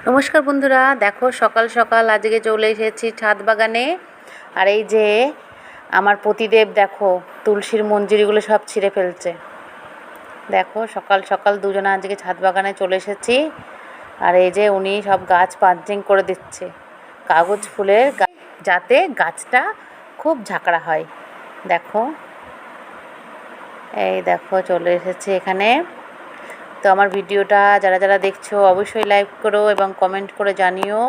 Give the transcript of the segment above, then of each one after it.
নমস্কার বন্ধুরা, দেখো সকাল সকাল আজকে চলে এসেছি ছাদ বাগানে। আর এই যে আমার পতিদেব দেখো তুলসীর মঞ্জুরিগুলো সব ছিঁড়ে ফেলছে। দেখো সকাল সকাল দুজনে আজকে ছাদ বাগানে চলে এসেছি। আর এই যে উনি সব গাছ পাঞ্চিং করে দিচ্ছে কাগজ ফুলের, যাতে গাছটা খুব ঝাঁকড়া হয়। দেখো এই দেখো চলে এসেছে এখানে। তো আমার ভিডিওটা যারা যারা দেখছো অবশ্যই লাইক করো এবং কমেন্ট করে জানিও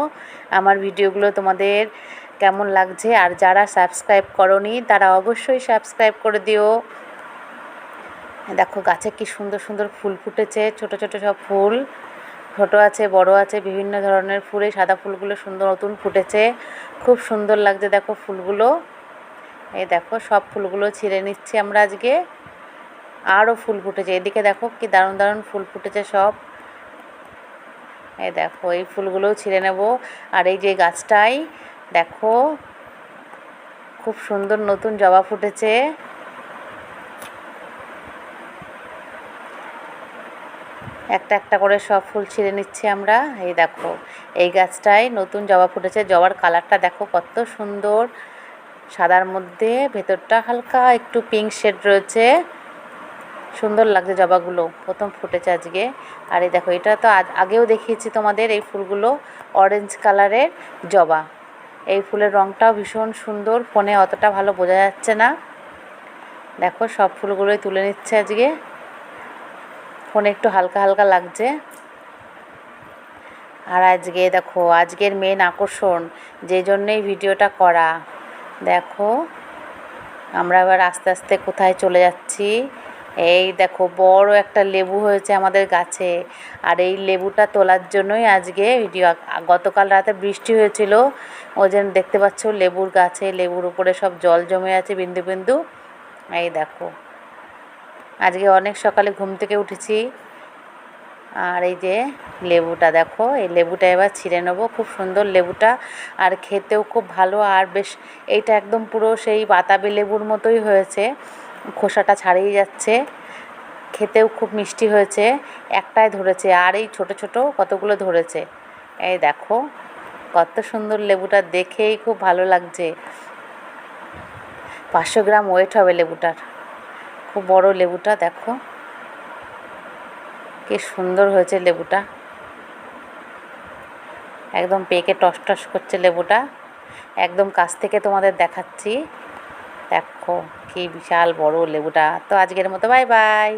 আমার ভিডিওগুলো তোমাদের কেমন লাগছে। আর যারা সাবস্ক্রাইব করোনি তারা অবশ্যই সাবস্ক্রাইব করে দিও। দেখো গাছে কি সুন্দর সুন্দর ফুল ফুটেছে, ছোট ছোট সব ফুল, ছোট আছে বড় আছে, বিভিন্ন ধরনের ফুল। এই সাদা ফুলগুলো সুন্দর নতুন ফুটেছে, খুব সুন্দর লাগছে দেখো ফুলগুলো। এই দেখো সব ফুলগুলো ছিঁড়ে নিচ্ছি আমরা আজকে। আরও ফুল ফুটেছে, এদিকে দেখো কি দারুণ দারুণ ফুল ফুটেছে সব। এই দেখো এই ফুলগুলোও ছিঁড়ে নেব। আর এই যে গাছটাই দেখো খুব সুন্দর নতুন জবা ফুটেছে। একটা একটা করে সব ফুল ছিঁড়ে নিচ্ছি আমরা। এই দেখো এই গাছটায় নতুন জবা ফুটেছে, জবার কালারটা দেখো কত সুন্দর, সাদার মধ্যে ভেতরটা হালকা একটু পিঙ্ক শেড রয়েছে, সুন্দর লাগছে জবাগুলো, প্রথম ফুটেছে আজকে। আর এই দেখো এটা তো আগেও দেখিয়েছি তোমাদের, এই ফুলগুলো অরেঞ্জ কালারের জবা। এই ফুলের রঙটাও ভীষণ সুন্দর, ফোনে অতটা ভালো বোঝা যাচ্ছে না। দেখো সব ফুলগুলোই তুলে নিচ্ছে আজকে, ফোনে একটু হালকা হালকা লাগছে। আর আজকে দেখো আজকের মেন আকর্ষণ, যে জন্যই ভিডিওটা করা, দেখো আমরা এবার আস্তে আস্তে কোথায় চলে যাচ্ছি। এই দেখো বড় একটা লেবু হয়েছে আমাদের গাছে। আর এই লেবুটা তোলার জন্যই আজকে ভিডিও। গতকাল রাতে বৃষ্টি হয়েছিল, ওই জন্য দেখতে পাচ্ছ লেবুর গাছে, লেবুর উপরে সব জল জমে আছে বিন্দু বিন্দু। এই দেখো আজকে অনেক সকালে ঘুম থেকে উঠেছি। আর এই যে লেবুটা দেখো, এই লেবুটা এবার ছিঁড়ে নেবো, খুব সুন্দর লেবুটা, আর খেতেও খুব ভালো। আর বেশ এইটা একদম পুরো সেই বাতাবি লেবুর মতোই হয়েছে, খোসাটা ছাড়িয়ে যাচ্ছে, খেতেও খুব মিষ্টি হয়েছে। একটাই ধরেছে, আর এই ছোট ছোট কতগুলো ধরেছে। এই দেখো কত সুন্দর লেবুটা, দেখেই খুব ভালো লাগছে। 500 গ্রাম ওয়েট হবে লেবুটার, খুব বড় লেবুটা। দেখো কি সুন্দর হয়েছে লেবুটা, একদম পেকে টস টস করছে লেবুটা। একদম কাছ থেকে তোমাদের দেখাচ্ছি, দেখো কি বিশাল বড় লেবুটা। তো আজকের মতো বাই বাই।